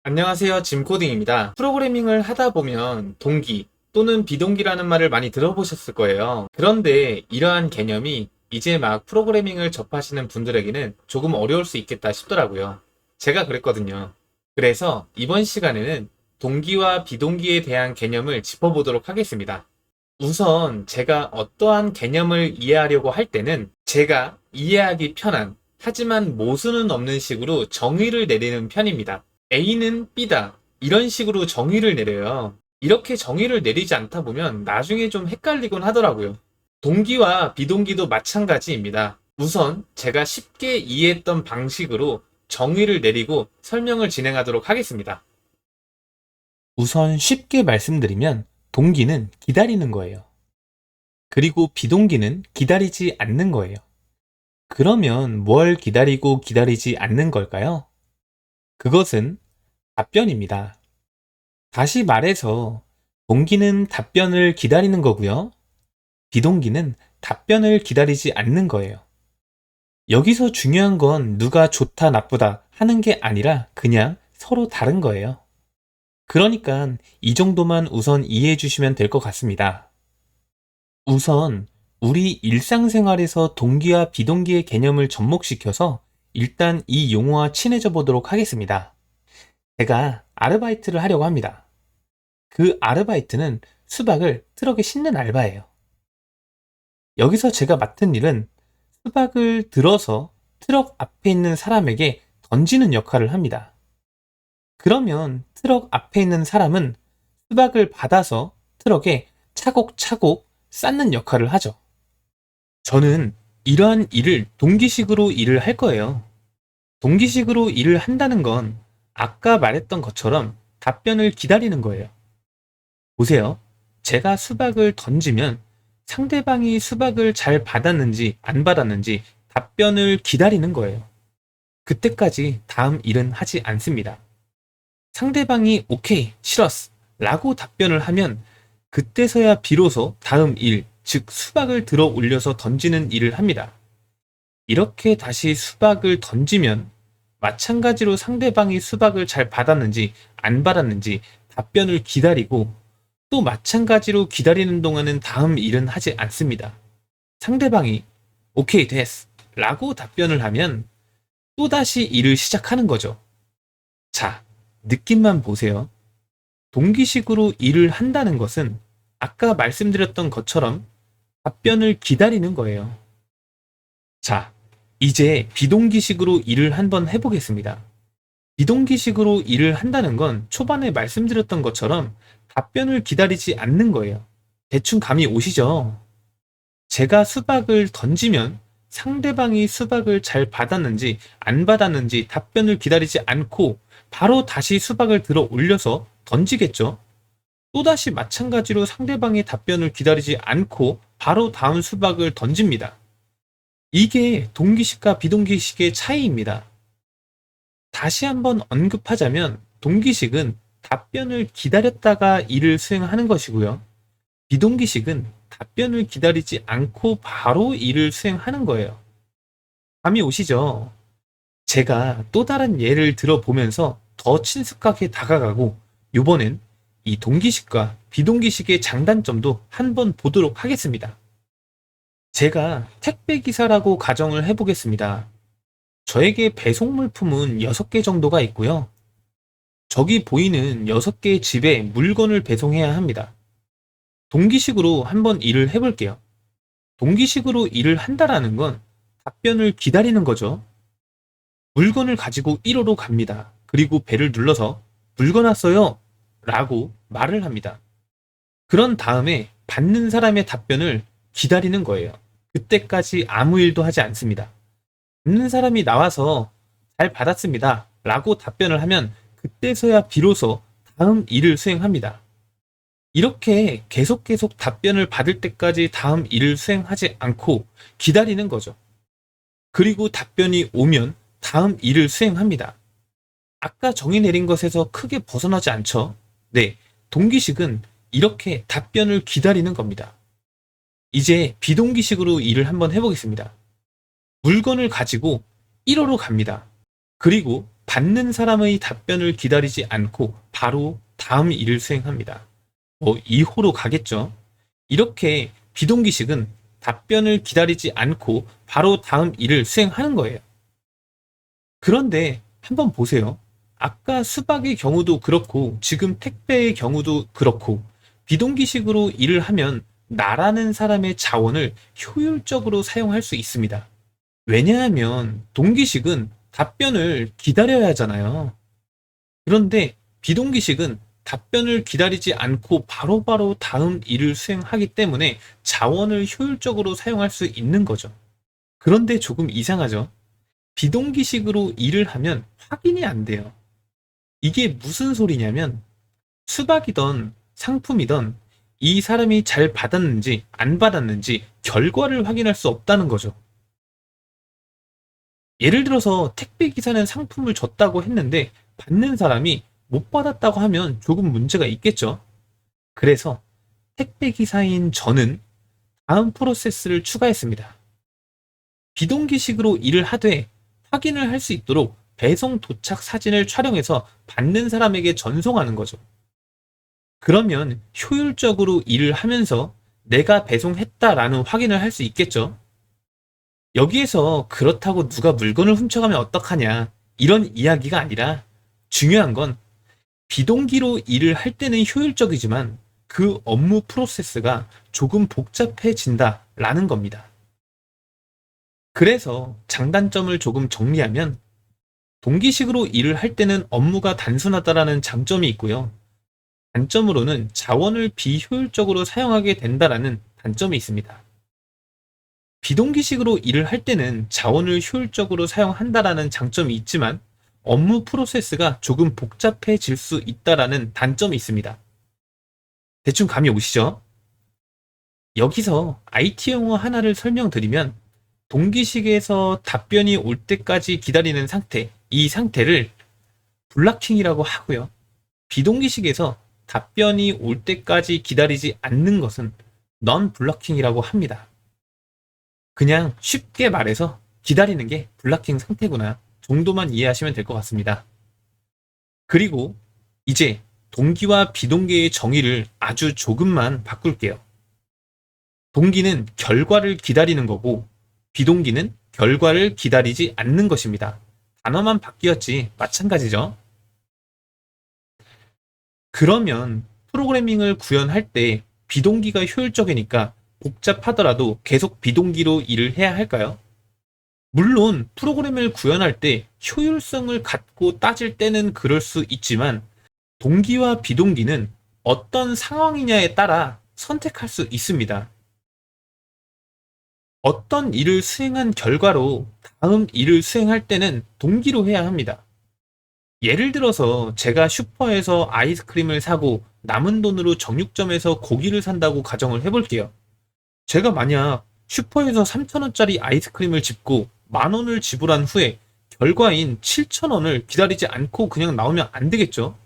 안녕하세요, 짐코딩입니다. 프로그래밍을 하다 보면 동기 또는 비동기라는 말을 많이 들어보셨을 거예요. 그런데 이러한 개념이 이제 막 프로그래밍을 접하시는 분들에게는 조금 어려울 수 있겠다 싶더라고요. 제가 그랬거든요. 그래서 이번 시간에는 동기와 비동기에 대한 개념을 짚어보도록 하겠습니다. 우선 제가 어떠한 개념을 이해하려고 할 때는 제가 이해하기 편한, 하지만 모순은 없는 식으로 정의를 내리는 편입니다. A는 B다, 이런 식으로 정의를 내려요. 이렇게 정의를 내리지 않다 보면 나중에 좀 헷갈리곤 하더라고요. 동기와 비동기도 마찬가지입니다. 우선 제가 쉽게 이해했던 방식으로 정의를 내리고 설명을 진행하도록 하겠습니다. 우선 쉽게 말씀드리면 동기는 기다리는 거예요. 그리고 비동기는 기다리지 않는 거예요. 그러면 뭘 기다리고 기다리지 않는 걸까요? 그것은 답변입니다. 다시 말해서 동기는 답변을 기다리는 거고요. 비동기는 답변을 기다리지 않는 거예요. 여기서 중요한 건 누가 좋다 나쁘다 하는 게 아니라 그냥 서로 다른 거예요. 그러니까 이 정도만 우선 이해해 주시면 될 것 같습니다. 우선 우리 일상생활에서 동기와 비동기의 개념을 접목시켜서 일단 이 용어와 친해져 보도록 하겠습니다. 제가 아르바이트를 하려고 합니다. 그 아르바이트는 수박을 트럭에 싣는 알바예요. 여기서 제가 맡은 일은 수박을 들어서 트럭 앞에 있는 사람에게 던지는 역할을 합니다. 그러면 트럭 앞에 있는 사람은 수박을 받아서 트럭에 차곡차곡 쌓는 역할을 하죠. 저는 이러한 일을 동기식으로 일을 할 거예요. 동기식으로 일을 한다는 건 아까 말했던 것처럼 답변을 기다리는 거예요. 보세요. 제가 수박을 던지면 상대방이 수박을 잘 받았는지 안 받았는지 답변을 기다리는 거예요. 그때까지 다음 일은 하지 않습니다. 상대방이 오케이, 싫었어 라고 답변을 하면 그때서야 비로소 다음 일, 즉 수박을 들어 올려서 던지는 일을 합니다. 이렇게 다시 수박을 던지면 마찬가지로 상대방이 수박을 잘 받았는지 안 받았는지 답변을 기다리고 또 마찬가지로 기다리는 동안은 다음 일은 하지 않습니다. 상대방이 오케이 됐어 라고 답변을 하면 또다시 일을 시작하는 거죠. 자, 느낌만 보세요. 동기식으로 일을 한다는 것은 아까 말씀드렸던 것처럼 답변을 기다리는 거예요. 자, 이제 비동기식으로 일을 한번 해보겠습니다. 비동기식으로 일을 한다는 건 초반에 말씀드렸던 것처럼 답변을 기다리지 않는 거예요. 대충 감이 오시죠? 제가 수박을 던지면 상대방이 수박을 잘 받았는지 안 받았는지 답변을 기다리지 않고 바로 다시 수박을 들어 올려서 던지겠죠? 또다시 마찬가지로 상대방의 답변을 기다리지 않고 바로 다음 수박을 던집니다. 이게 동기식과 비동기식의 차이입니다. 다시 한번 언급하자면 동기식은 답변을 기다렸다가 일을 수행하는 것이고요. 비동기식은 답변을 기다리지 않고 바로 일을 수행하는 거예요. 감이 오시죠? 제가 또 다른 예를 들어보면서 더 친숙하게 다가가고 이번엔 이 동기식과 비동기식의 장단점도 한번 보도록 하겠습니다. 제가 택배기사라고 가정을 해보겠습니다. 저에게 배송 물품은 6개 정도가 있고요. 저기 보이는 6개의 집에 물건을 배송해야 합니다. 동기식으로 한번 일을 해볼게요. 동기식으로 일을 한다라는 건 답변을 기다리는 거죠. 물건을 가지고 1호로 갑니다. 그리고 배를 눌러서 물건 왔어요 라고 말을 합니다. 그런 다음에 받는 사람의 답변을 기다리는 거예요. 그때까지 아무 일도 하지 않습니다. 받는 사람이 나와서 잘 받았습니다 라고 답변을 하면 그때서야 비로소 다음 일을 수행합니다. 이렇게 계속 답변을 받을 때까지 다음 일을 수행하지 않고 기다리는 거죠. 그리고 답변이 오면 다음 일을 수행합니다. 아까 정의 내린 것에서 크게 벗어나지 않죠? 네, 동기식은 이렇게 답변을 기다리는 겁니다. 이제 비동기식으로 일을 한번 해보겠습니다. 물건을 가지고 1호로 갑니다. 그리고 받는 사람의 답변을 기다리지 않고 바로 다음 일을 수행합니다. 2호로 가겠죠. 이렇게 비동기식은 답변을 기다리지 않고 바로 다음 일을 수행하는 거예요. 그런데 한번 보세요. 아까 수박의 경우도 그렇고 지금 택배의 경우도 그렇고 비동기식으로 일을 하면 나라는 사람의 자원을 효율적으로 사용할 수 있습니다. 왜냐하면 동기식은 답변을 기다려야 하잖아요. 그런데 비동기식은 답변을 기다리지 않고 바로바로 다음 일을 수행하기 때문에 자원을 효율적으로 사용할 수 있는 거죠. 그런데 조금 이상하죠? 비동기식으로 일을 하면 확인이 안 돼요. 이게 무슨 소리냐면 수박이던 상품이던 이 사람이 잘 받았는지 안 받았는지 결과를 확인할 수 없다는 거죠. 예를 들어서 택배 기사는 상품을 줬다고 했는데 받는 사람이 못 받았다고 하면 조금 문제가 있겠죠. 그래서 택배 기사인 저는 다음 프로세스를 추가했습니다. 비동기식으로 일을 하되 확인을 할 수 있도록 배송 도착 사진을 촬영해서 받는 사람에게 전송하는 거죠. 그러면 효율적으로 일을 하면서 내가 배송했다라는 확인을 할 수 있겠죠. 여기에서 그렇다고 누가 물건을 훔쳐가면 어떡하냐 이런 이야기가 아니라 중요한 건 비동기로 일을 할 때는 효율적이지만 그 업무 프로세스가 조금 복잡해진다라는 겁니다. 그래서 장단점을 조금 정리하면 동기식으로 일을 할 때는 업무가 단순하다라는 장점이 있고요. 단점으로는 자원을 비효율적으로 사용하게 된다라는 단점이 있습니다. 비동기식으로 일을 할 때는 자원을 효율적으로 사용한다라는 장점이 있지만 업무 프로세스가 조금 복잡해질 수 있다라는 단점이 있습니다. 대충 감이 오시죠? 여기서 IT 용어 하나를 설명드리면 동기식에서 답변이 올 때까지 기다리는 상태, 이 상태를 블락킹이라고 하고요. 비동기식에서 답변이 올 때까지 기다리지 않는 것은 넌 블러킹이라고 합니다. 그냥 쉽게 말해서 기다리는 게 블러킹 상태구나 정도만 이해하시면 될 것 같습니다. 그리고 이제 동기와 비동기의 정의를 아주 조금만 바꿀게요. 동기는 결과를 기다리는 거고 비동기는 결과를 기다리지 않는 것입니다. 단어만 바뀌었지 마찬가지죠. 그러면 프로그래밍을 구현할 때 비동기가 효율적이니까 복잡하더라도 계속 비동기로 일을 해야 할까요? 물론 프로그램을 구현할 때 효율성을 갖고 따질 때는 그럴 수 있지만 동기와 비동기는 어떤 상황이냐에 따라 선택할 수 있습니다. 어떤 일을 수행한 결과로 다음 일을 수행할 때는 동기로 해야 합니다. 예를 들어서 제가 슈퍼에서 아이스크림을 사고 남은 돈으로 정육점에서 고기를 산다고 가정을 해볼게요. 제가 만약 슈퍼에서 3,000원짜리 아이스크림을 집고 10,000원을 지불한 후에 결과인 7,000원을 기다리지 않고 그냥 나오면 안 되겠죠?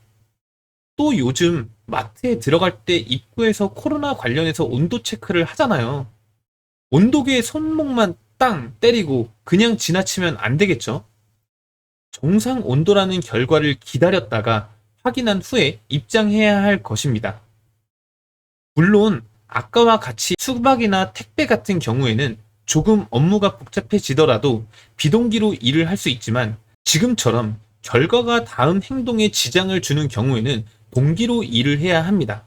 또 요즘 마트에 들어갈 때 입구에서 코로나 관련해서 온도 체크를 하잖아요. 온도계에 손목만 땅 때리고 그냥 지나치면 안 되겠죠? 정상 온도라는 결과를 기다렸다가 확인한 후에 입장해야 할 것입니다. 물론 아까와 같이 수박이나 택배 같은 경우에는 조금 업무가 복잡해지더라도 비동기로 일을 할 수 있지만 지금처럼 결과가 다음 행동에 지장을 주는 경우에는 동기로 일을 해야 합니다.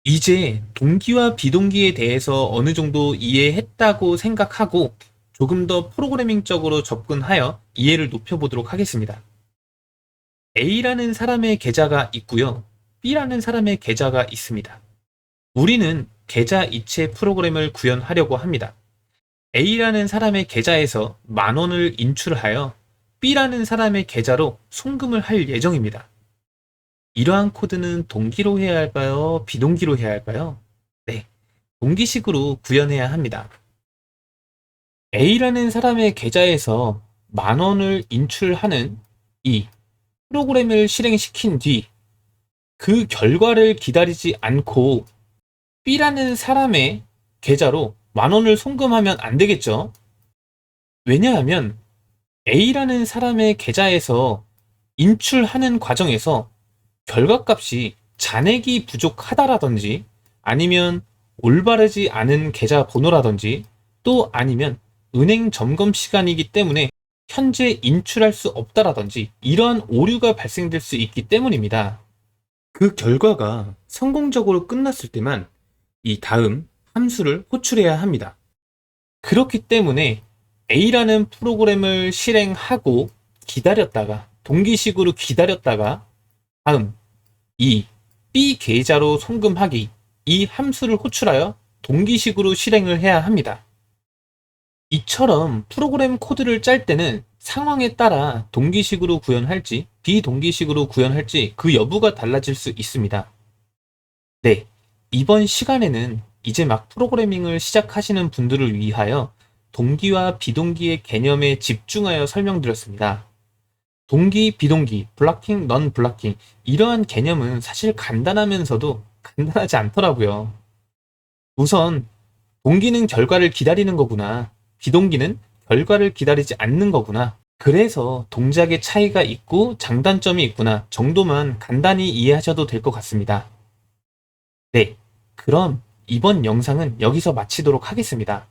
이제 동기와 비동기에 대해서 어느 정도 이해했다고 생각하고 조금 더 프로그래밍적으로 접근하여 이해를 높여보도록 하겠습니다. A라는 사람의 계좌가 있고요. B라는 사람의 계좌가 있습니다. 우리는 계좌 이체 프로그램을 구현하려고 합니다. A라는 사람의 계좌에서 10,000원을 인출하여 B라는 사람의 계좌로 송금을 할 예정입니다. 이러한 코드는 동기로 해야 할까요? 비동기로 해야 할까요? 네, 동기식으로 구현해야 합니다. A라는 사람의 계좌에서 10,000원을 인출하는 이 프로그램을 실행시킨 뒤 그 결과를 기다리지 않고 B라는 사람의 계좌로 10,000원을 송금하면 안 되겠죠? 왜냐하면 A라는 사람의 계좌에서 인출하는 과정에서 결과값이 잔액이 부족하다라든지 아니면 올바르지 않은 계좌 번호라든지 또 아니면 은행 점검 시간이기 때문에 현재 인출할 수 없다라든지 이러한 오류가 발생될 수 있기 때문입니다. 그 결과가 성공적으로 끝났을 때만 이 다음 함수를 호출해야 합니다. 그렇기 때문에 A라는 프로그램을 실행하고 기다렸다가 동기식으로 기다렸다가 다음 이 B 계좌로 송금하기 이 함수를 호출하여 동기식으로 실행을 해야 합니다. 이처럼 프로그램 코드를 짤 때는 상황에 따라 동기식으로 구현할지 비동기식으로 구현할지 그 여부가 달라질 수 있습니다. 네, 이번 시간에는 이제 막 프로그래밍을 시작하시는 분들을 위하여 동기와 비동기의 개념에 집중하여 설명드렸습니다. 동기, 비동기, 블락킹, 넌 블락킹 이러한 개념은 사실 간단하면서도 간단하지 않더라고요. 우선 동기는 결과를 기다리는 거구나. 비동기는 결과를 기다리지 않는 거구나. 그래서 동작의 차이가 있고 장단점이 있구나 정도만 간단히 이해하셔도 될 것 같습니다. 네, 그럼 이번 영상은 여기서 마치도록 하겠습니다.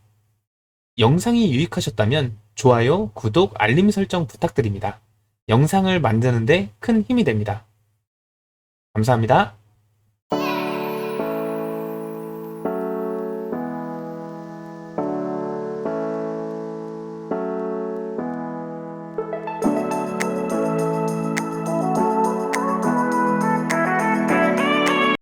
영상이 유익하셨다면 좋아요, 구독, 알림 설정 부탁드립니다. 영상을 만드는데 큰 힘이 됩니다. 감사합니다.